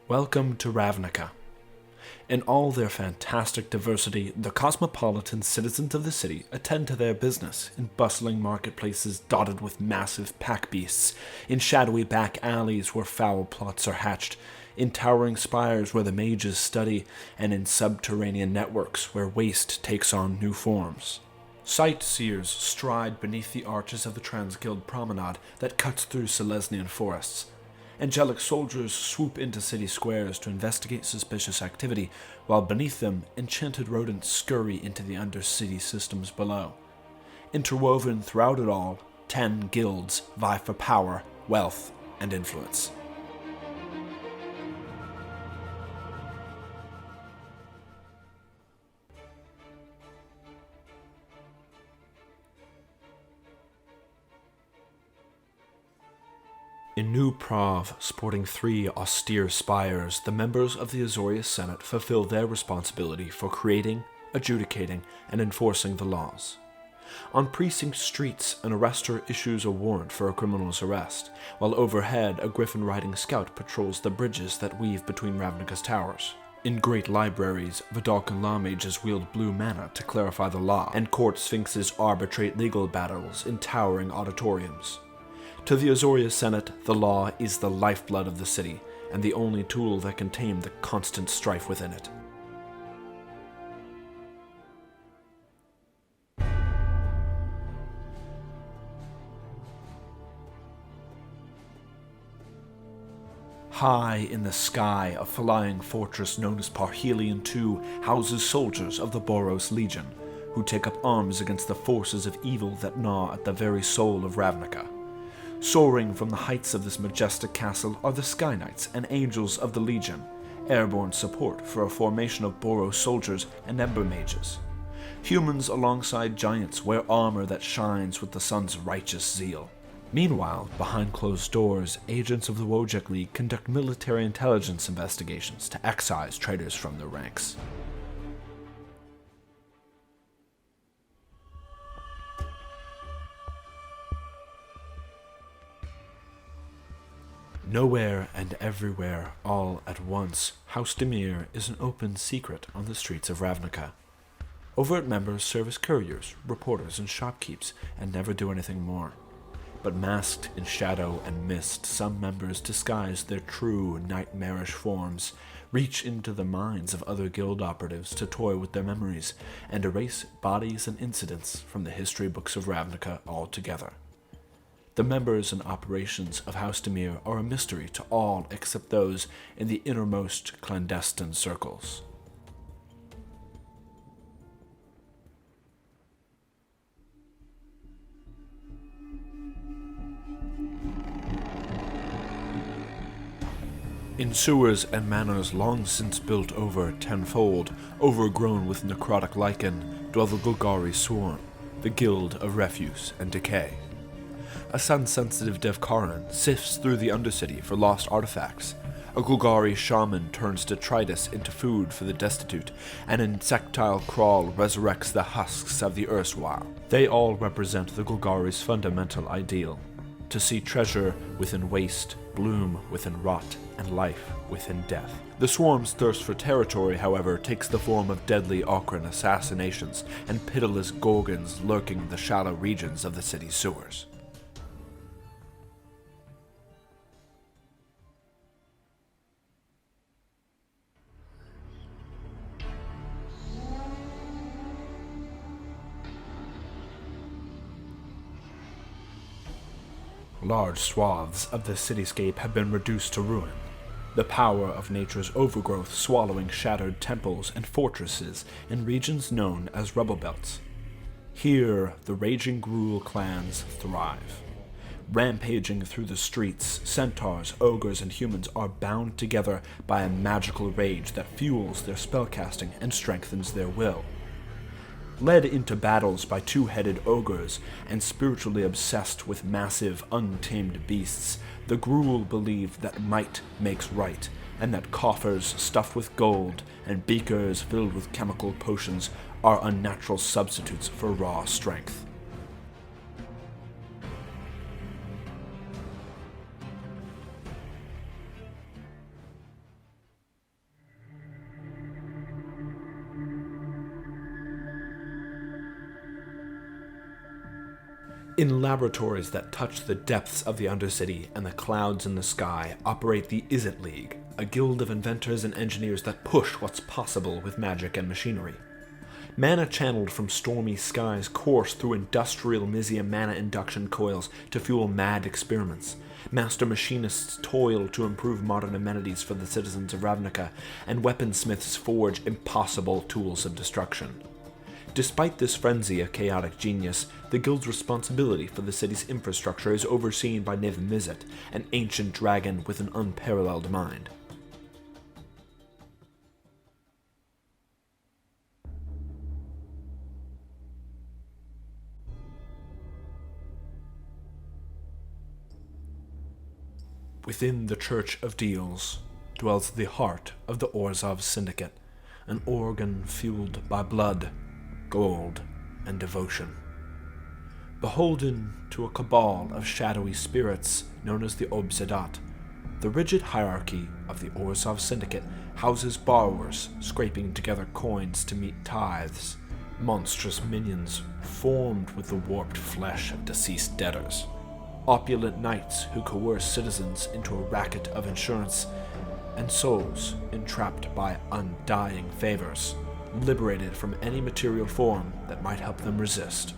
Welcome to Ravnica. In all their fantastic diversity, the cosmopolitan citizens of the city attend to their business in bustling marketplaces dotted with massive pack beasts, in shadowy back alleys where foul plots are hatched, in towering spires where the mages study, and in subterranean networks where waste takes on new forms. Sightseers stride beneath the arches of the Transguild promenade that cuts through Selesnian forests. Angelic soldiers swoop into city squares to investigate suspicious activity, while beneath them, enchanted rodents scurry into the undercity systems below. Interwoven throughout it all, 10 guilds vie for power, wealth, and influence. In New Prov, sporting 3 austere spires, the members of the Azorius Senate fulfill their responsibility for creating, adjudicating, and enforcing the laws. On precinct streets, an arrestor issues a warrant for a criminal's arrest, while overhead a griffin-riding scout patrols the bridges that weave between Ravnica's towers. In great libraries, Vidalcan law mages wield blue mana to clarify the law, and court sphinxes arbitrate legal battles in towering auditoriums. To the Azorius Senate, the law is the lifeblood of the city, and the only tool that can tame the constant strife within it. High in the sky, a flying fortress known as Parhelion II houses soldiers of the Boros Legion, who take up arms against the forces of evil that gnaw at the very soul of Ravnica. Soaring from the heights of this majestic castle are the Sky Knights and Angels of the Legion, airborne support for a formation of Boros soldiers and Ember mages. Humans alongside giants wear armor that shines with the sun's righteous zeal. Meanwhile, behind closed doors, agents of the Wojek League conduct military intelligence investigations to excise traitors from their ranks. Nowhere and everywhere, all at once, House Demir is an open secret on the streets of Ravnica. Overt members serve as couriers, reporters, and shopkeepers, and never do anything more. But masked in shadow and mist, some members disguise their true nightmarish forms, reach into the minds of other guild operatives to toy with their memories, and erase bodies and incidents from the history books of Ravnica altogether. The members and operations of House Demir are a mystery to all except those in the innermost clandestine circles. In sewers and manors long since built over tenfold, overgrown with necrotic lichen, dwell the Golgari Swarm, the Guild of Refuse and Decay. A sun-sensitive Devkaran sifts through the Undercity for lost artifacts. A Golgari shaman turns detritus into food for the destitute. An insectile crawl resurrects the husks of the erstwhile. They all represent the Golgari's fundamental ideal: to see treasure within waste, bloom within rot, and life within death. The swarm's thirst for territory, however, takes the form of deadly Okran assassinations and pitiless Gorgons lurking in the shallow regions of the city's sewers. Large swaths of the cityscape have been reduced to ruin, the power of nature's overgrowth swallowing shattered temples and fortresses in regions known as rubble belts. Here, the raging Gruul clans thrive. Rampaging through the streets, centaurs, ogres, and humans are bound together by a magical rage that fuels their spellcasting and strengthens their will. Led into battles by two-headed ogres and spiritually obsessed with massive, untamed beasts, the Gruul believe that might makes right, and that coffers stuffed with gold and beakers filled with chemical potions are unnatural substitutes for raw strength. In laboratories that touch the depths of the Undercity and the clouds in the sky operate the Is-It League, a guild of inventors and engineers that push what's possible with magic and machinery. Mana channeled from stormy skies course through industrial Mizium mana induction coils to fuel mad experiments. Master machinists toil to improve modern amenities for the citizens of Ravnica, and weaponsmiths forge impossible tools of destruction. Despite this frenzy of chaotic genius, the guild's responsibility for the city's infrastructure is overseen by Nathan Mizet, an ancient dragon with an unparalleled mind. Within the Church of Deals dwells the heart of the Orzhov Syndicate, an organ fueled by blood, gold, and devotion. Beholden to a cabal of shadowy spirits known as the Obzedat, the rigid hierarchy of the Orzhov Syndicate houses borrowers scraping together coins to meet tithes, monstrous minions formed with the warped flesh of deceased debtors, opulent knights who coerce citizens into a racket of insurance, and souls entrapped by undying favors, liberated from any material form that might help them resist.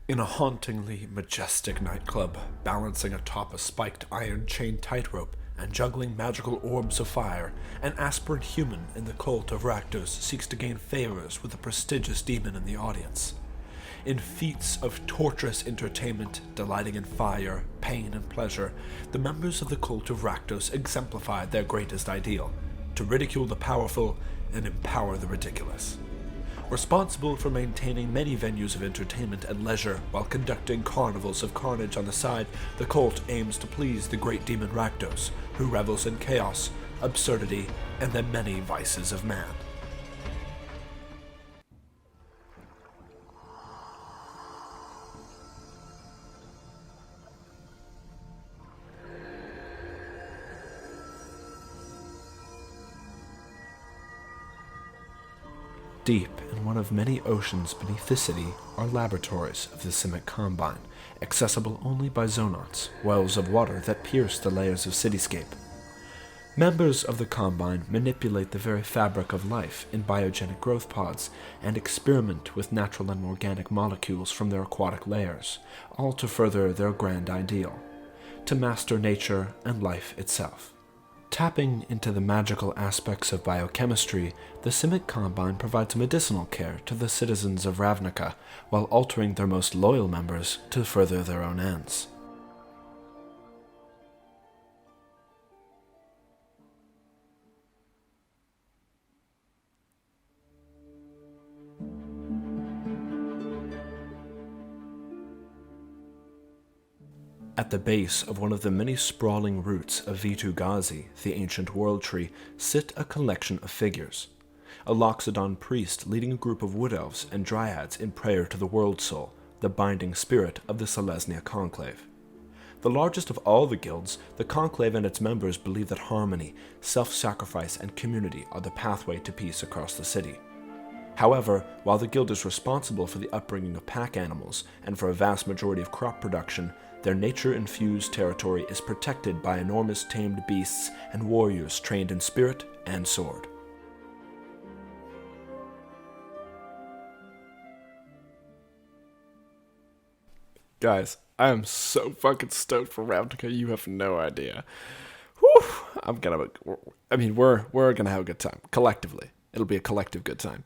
In a hauntingly majestic nightclub, balancing atop a spiked iron chain tightrope and juggling magical orbs of fire, an aspirant human in the cult of Rakdos seeks to gain favors with a prestigious demon in the audience. In feats of torturous entertainment, delighting in fire, pain, and pleasure, the members of the cult of Rakdos exemplify their greatest ideal: to ridicule the powerful and empower the ridiculous. Responsible for maintaining many venues of entertainment and leisure while conducting carnivals of carnage on the side, the cult aims to please the great demon Rakdos, who revels in chaos, absurdity, and the many vices of man. Deep in one of many oceans beneath the city are laboratories of the Simic Combine, accessible only by zonauts, wells of water that pierce the layers of cityscape. Members of the Combine manipulate the very fabric of life in biogenic growth pods and experiment with natural and organic molecules from their aquatic layers, all to further their grand ideal: to master nature and life itself. Tapping into the magical aspects of biochemistry, the Simic Combine provides medicinal care to the citizens of Ravnica, while altering their most loyal members to further their own ends. At the base of one of the many sprawling roots of Vitu-Ghazi, the ancient world tree, sit a collection of figures. A Loxodon priest leading a group of wood elves and dryads in prayer to the world soul, the binding spirit of the Selesnya Conclave. The largest of all the guilds, the Conclave and its members believe that harmony, self-sacrifice, and community are the pathway to peace across the city. However, while the guild is responsible for the upbringing of pack animals and for a vast majority of crop production, their nature-infused territory is protected by enormous tamed beasts and warriors trained in spirit and sword. Guys, I am so fucking stoked for Ravnica, you have no idea. Whew, we're gonna have a good time. Collectively. It'll be a collective good time.